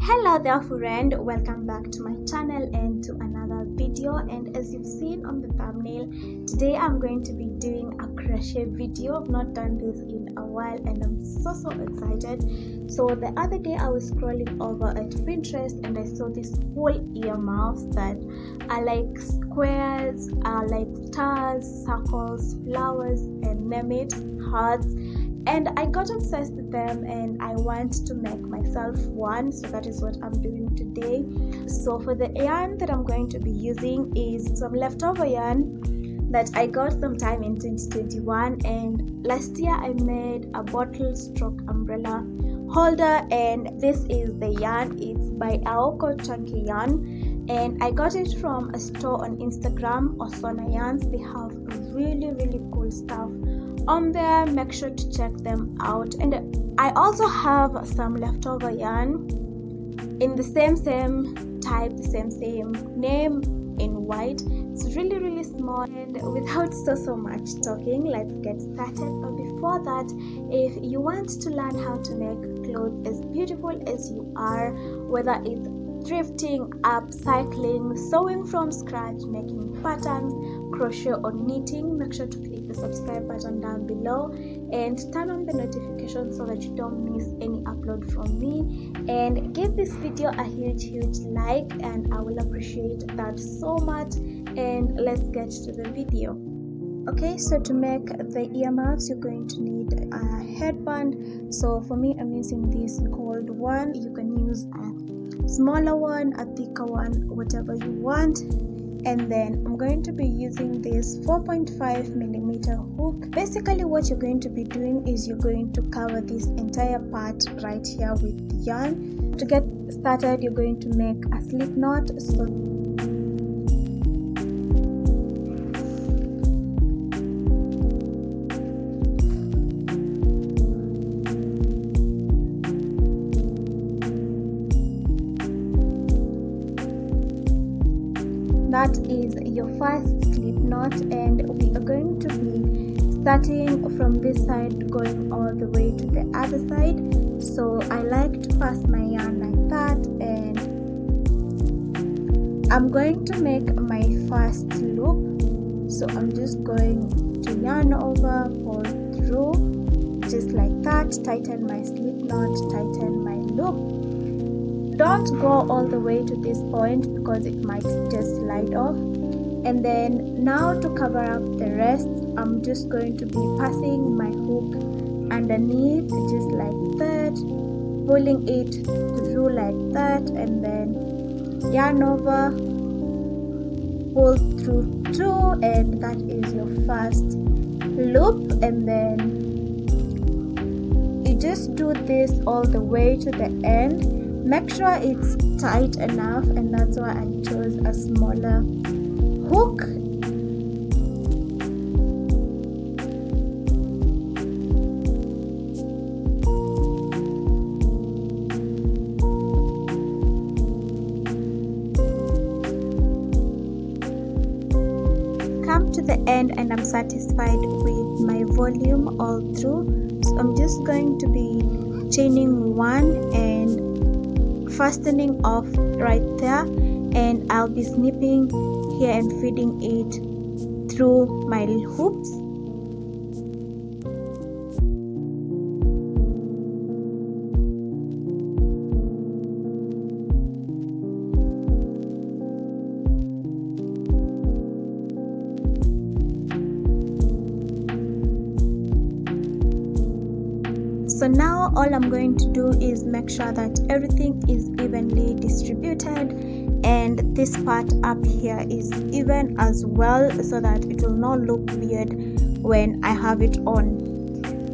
Hello there friend, welcome back to my channel and to another video. And as you've seen on the thumbnail, today I'm going to be doing a crochet video. I've not done this in a while and I'm so excited. So the other day I was scrolling over at Pinterest and I saw these whole earmuffs that are like squares, are like stars, circles, flowers, and name it, hearts. And I got obsessed with them and I want to make myself one, so that is what I'm doing today. So for the yarn that I'm going to be using is some leftover yarn that I got sometime in 2021, and last year I made a bottle stroke umbrella holder, and this is the yarn. It's by Aoko Chunky Yarn and I got it from a store on Instagram, Osona Yarns. They have really cool stuff on there. Make sure to check them out. And I also have some leftover yarn in the same type, the same name, in white. It's really small. And without so much talking, let's get started. But before that, if you want to learn how to make clothes as beautiful as you are, whether it's thrifting, upcycling, sewing from scratch, making patterns, crochet or knitting, make sure to click the subscribe button down below and turn on the notification so that you don't miss any upload from me, and give this video a huge like, and I will appreciate that so much. And let's get to the video. Okay, so to make the earmuffs you're going to need a headband. So for me, I'm using this gold one. You can use a smaller one, a thicker one, whatever you want. And then I'm going to be using this 4.5mm hook. Basically what you're going to be doing is you're going to cover this entire part right here with the yarn. To get started, you're going to make a slip knot. That is your first slip knot, and we are going to be starting from this side going all the way to the other side. So I like to pass my yarn like that, and I'm going to make my first loop. So I'm just going to yarn over, pull through just like that, tighten my slip knot, tighten my loop. Don't go all the way to this point because it might just slide off. And then now to cover up the rest, I'm just going to be passing my hook underneath just like that, pulling it through like that, and then yarn over, pull through, and that is your first loop. And then you just do this all the way to the end. Make sure it's tight enough, and that's why I chose a smaller hook. Come to the end and I'm satisfied with my volume all through. So I'm just going to be chaining one and fastening off right there, and I'll be snipping here and feeding it through my hoops. So now all I'm going to do is make sure that everything is evenly distributed, and this part up here is even as well, so that it will not look weird when I have it on.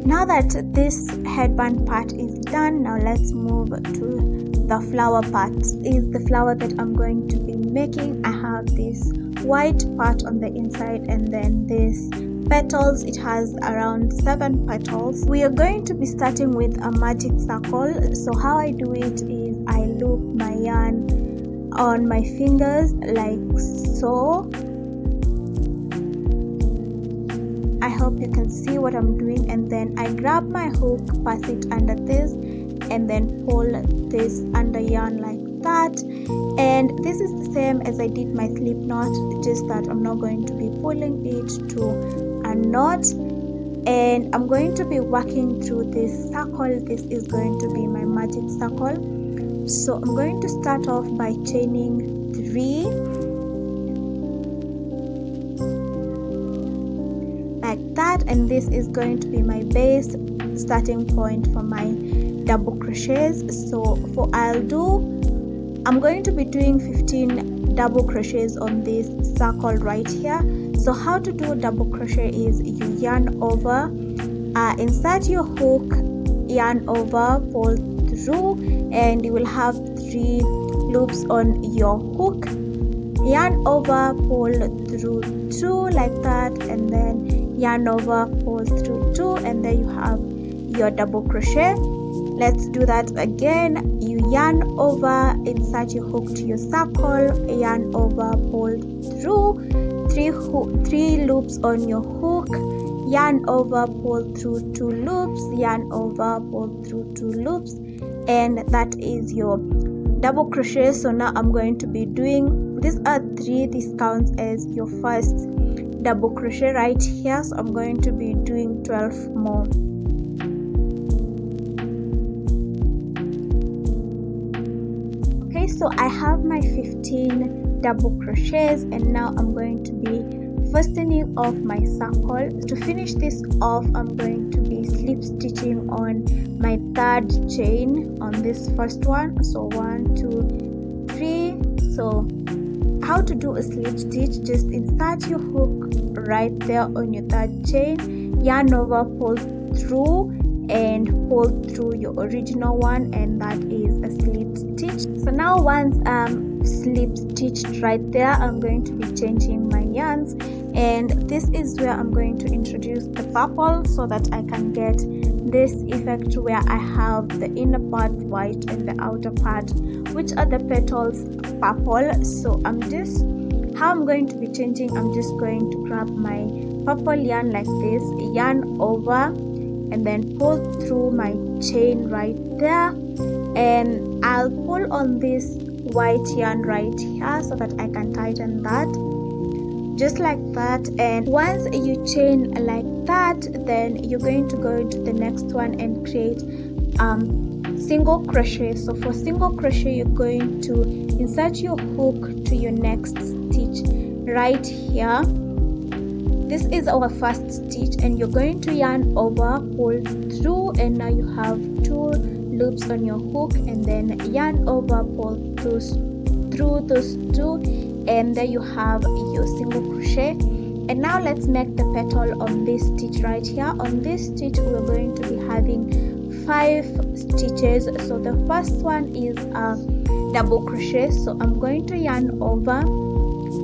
Now that this headband part is done, now let's move to the flower part. This is the flower that I'm going to be making. I have this white part on the inside and then this petals. It has around 7 petals. We are going to be starting with a magic circle. So how I do it is I loop my yarn on my fingers like so. I hope you can see what I'm doing, and then I grab my hook, pass it under this, and then pull this under yarn like that. And this is the same as I did my slip knot, just that I'm not going to be pulling it to a knot. And I'm going to be working through this circle. This is going to be my magic circle. So I'm going to start off by chaining 3 like that, and this is going to be my base starting point for my double crochets. So I'm going to be doing 15 double crochets on this circle right here. So how to do double crochet is you yarn over, insert your hook, yarn over, pull through, and you will have 3 loops on your hook, yarn over, pull through 2 like that, and then yarn over, pull through 2, and then you have your double crochet. Let's do that again. You yarn over, insert your hook to your circle, yarn over, pull through, 3 loops on your hook, yarn over, pull through 2 loops, yarn over, pull through 2 loops, and that is your double crochet. So now I'm going to be doing, these are 3, this counts as your first double crochet right here. So I'm going to be doing 12 more. Okay, so I have my 15 double crochets, and now I'm going to be fastening off my circle. To finish this off, I'm going to be slip stitching on my 3rd chain on this first one. So 1, 2, 3. So how to do a slip stitch: just insert your hook right there on your 3rd chain, yarn over, pull through, and pull through your original one, and that is a slip stitch. So now once slip stitched right there, I'm going to be changing my yarns, and this is where I'm going to introduce the purple so that I can get this effect where I have the inner part white and the outer part, which are the petals, purple. So how I'm going to be changing, I'm just going to grab my purple yarn like this, yarn over, and then pull through my chain right there, and I'll pull on this white yarn right here so that I can tighten that, just like that. And once you chain like that, then you're going to go into the next one and create single crochet. So for single crochet, you're going to insert your hook to your next stitch right here. This is our first stitch, and you're going to yarn over, pull through, and now you have 2 loops on your hook, and then yarn over, pull through those 2, and there you have your single crochet. And now let's make the petal on this stitch right here. On this stitch, we're going to be having 5 stitches. So the first one is a double crochet. So I'm going to yarn over,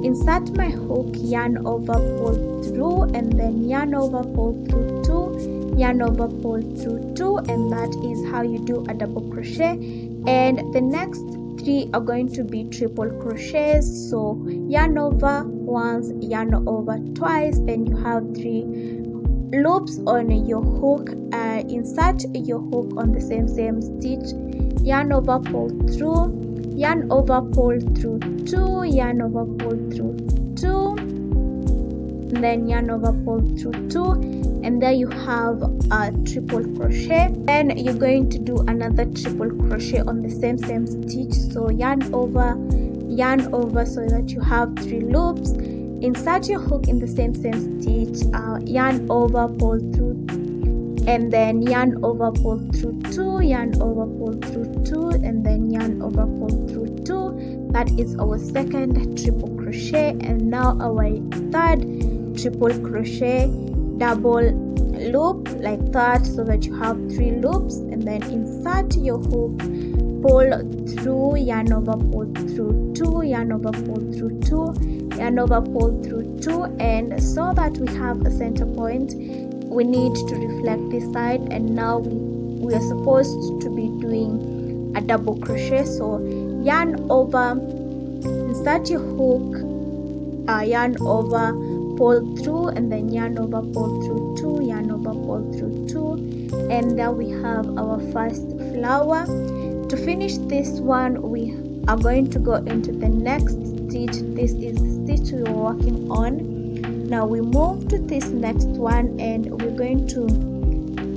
insert my hook, yarn over, pull through, and then yarn over, pull through 2, yarn over, pull through 2, and that is how you do a double crochet. And the next 3 are going to be triple crochets. So yarn over once, yarn over twice, and you have 3 loops on your hook. Insert your hook on the same stitch, yarn over, pull through, yarn over, pull through 2, yarn over, pull through 2, and then yarn over, pull through 2, and there you have a triple crochet. Then you're going to do another triple crochet on the same stitch. So yarn over so that you have 3 loops, insert your hook in the same stitch, yarn over, pull through, and then yarn over, pull through 2, yarn over, pull through 2, and then yarn over, pull through 2. That is our second triple crochet. And now our 3rd triple crochet, double loop like that so that you have 3 loops, and then insert your hook, pull through, yarn over, pull through 2, yarn over, pull through 2, yarn over, pull through 2, and so that we have a center point, we need to reflect this side. And now we are supposed to be doing a double crochet. So yarn over, insert your hook, yarn over, pull through, and then yarn over, pull through 2, yarn over, pull through 2, and there we have our first flower. to finish this one, we are going to go into the next stitch. This is the stitch we were working on. Now we move to this next one and we're going to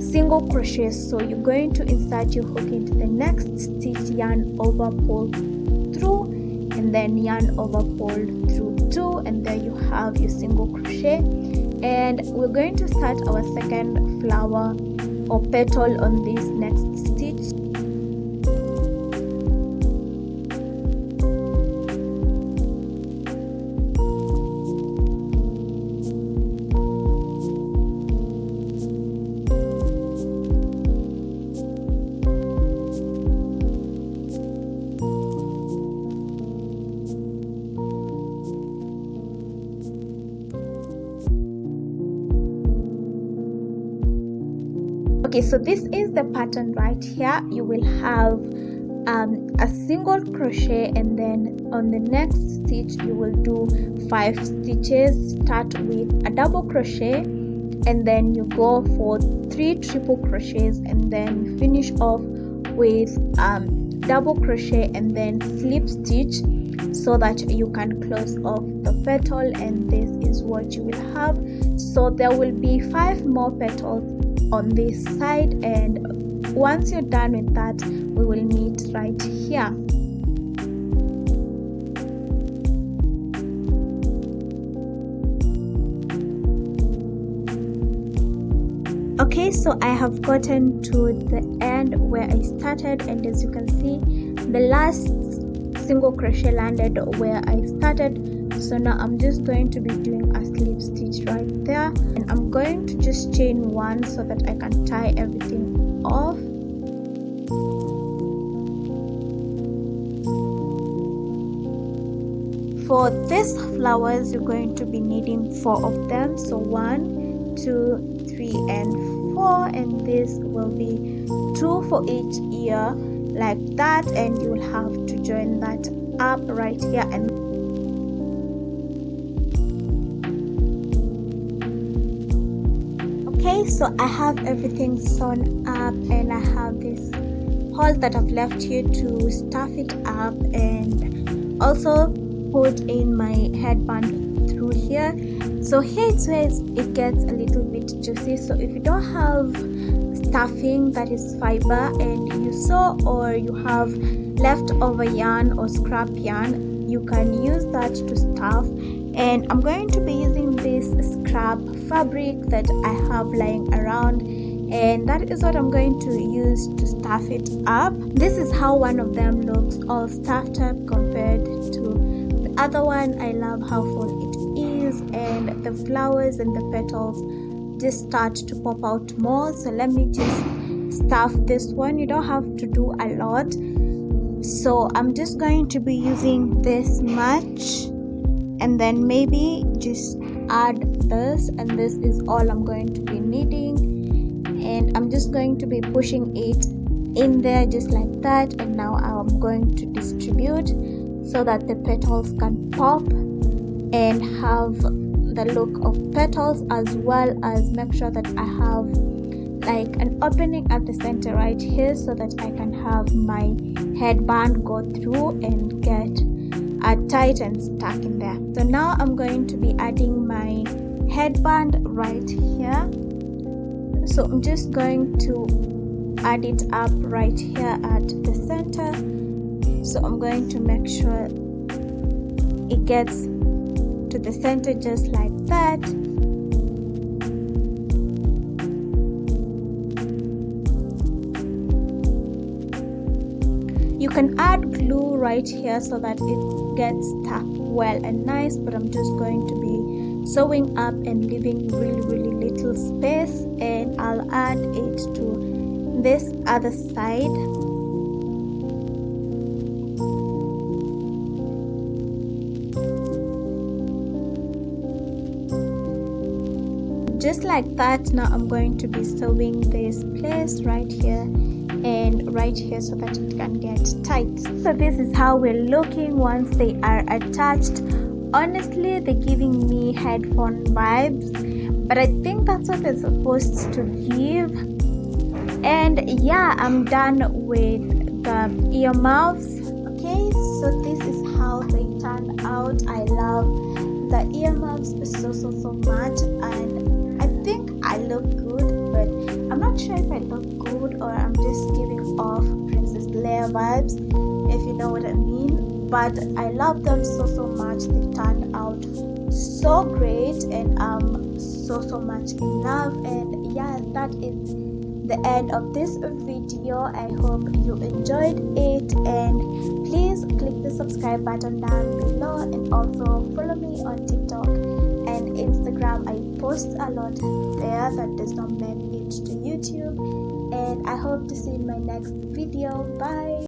single crochet. So you're going to insert your hook into the next stitch, yarn over, pull through, and then yarn over, pull through 2, and there you have your single crochet. And we're going to start our second flower or petal on this next stitch. Okay, so this is the pattern right here. You will have a single crochet, and then on the next stitch you will do 5 stitches. Start with a double crochet, and then you go for 3 triple crochets, and then finish off with double crochet and then slip stitch, so that you can close off the petal. And this is what you will have. So there will be 5 more petals on this side, and once you're done with that, we will meet right here. Okay, so I have gotten to the end where I started, and as you can see, the last single crochet landed where I started. So now I'm just going to be doing a slip stitch right there, and I'm going to just chain 1 so that I can tie everything off. For these flowers, you're going to be needing 4 of them. So 1, 2, 3, and 4, and this will be 2 for each ear like that, and you will have to join that up right here. And okay, so I have everything sewn up, and I have this hole that I've left here to stuff it up, and also put in my headband through here. So here it's where it gets a little bit juicy. So if you don't have stuffing that is fiber and you sew, or you have leftover yarn or scrap yarn, you can use that to stuff. And I'm going to be using this scrap fabric that I have lying around, and that is what I'm going to use to stuff it up. This is how one of them looks, all stuffed up compared to the other one. I love how full it is, and the flowers and the petals just start to pop out more. So let me just stuff this one. You don't have to do a lot, so I'm just going to be using this much, and then maybe just add this, and this is all I'm going to be needing. And I'm just going to be pushing it in there just like that, and now I'm going to distribute so that the petals can pop and have the look of petals, as well as make sure that I have like an opening at the center right here, so that I can have my headband go through and get tight and stuck in there. So now I'm going to be adding my headband right here. So I'm just going to add it up right here at the center. So I'm going to make sure it gets to the center just like that. You can add glue right here so that it gets stuck well and nice, but I'm just going to be sewing up and leaving really little space, and I'll add it to this other side. Just like that. Now I'm going to be sewing this place right here and right here so that it can get tight. So this is how we're looking once they are attached. Honestly, they're giving me headphone vibes, but I think that's what they're supposed to give. And yeah, I'm done with the earmuffs. Okay, so this is how they turn out. I love the earmuffs so much, and I think I look good, but I'm not sure if I look good or I'm just giving off Princess Leia vibes, if you know what I mean. But I love them so much. They turned out so great, and I'm so much in love. And yeah, that is the end of this video. I hope you enjoyed it, and please click the subscribe button down below, and also follow me on TikTok and Instagram. I post a lot there that does not make it to YouTube, and I hope to see you in my next video. Bye.